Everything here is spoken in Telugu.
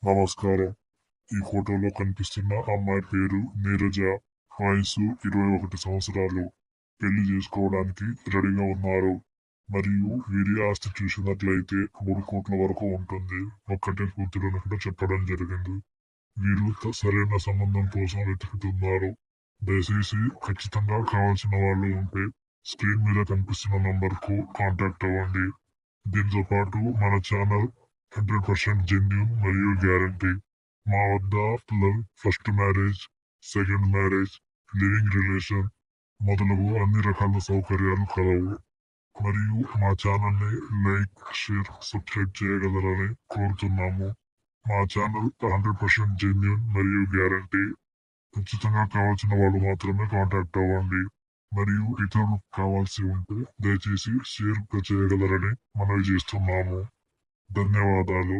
నమస్కారం. ఈ ఫోటోలో కనిపిస్తున్న అమ్మాయి పేరు నీరజ. వయసు 21 సంవత్సరాలు. పెళ్లి చేసుకోవడానికి రెడీగా ఉన్నారు. మరియు వీరి ఆస్తి చూసినట్లయితే 3 కోట్ల వరకు ఉంటుంది. ఒక్కటే కూతురు కూడా చెప్పడం జరిగింది. వీరు సరైన సంబంధం కోసం వెతుకుతున్నారు. దయచేసి ఖచ్చితంగా కావాల్సిన వాళ్ళు ఉంటే స్క్రీన్ మీద కనిపిస్తున్న నంబర్ కు కాంటాక్ట్ అవ్వండి. దీంతో పాటు మన ఛానల్ 100% జెన్యూన్ మరియు గ్యారంటీ. మా వద్ద first marriage, second marriage, living relation మొదలగు అన్ని రకాల సౌకర్యాలు కలవు. మరియు మా ఛానల్ని లైక్, షేర్, సబ్స్క్రైబ్ చేయగలరని కోరుతున్నాము. మా ఛానల్ 100% జెన్యూన్ మరియు గ్యారంటీ. ఖచ్చితంగా కావాల్సిన వాళ్ళు మాత్రమే కాంటాక్ట్ అవ్వండి. మరియు ఇతరులకు కావాల్సి ఉంటే దయచేసి షేర్ చేయగలరని మనవి చేస్తున్నాము. ధన్యవాదాలు.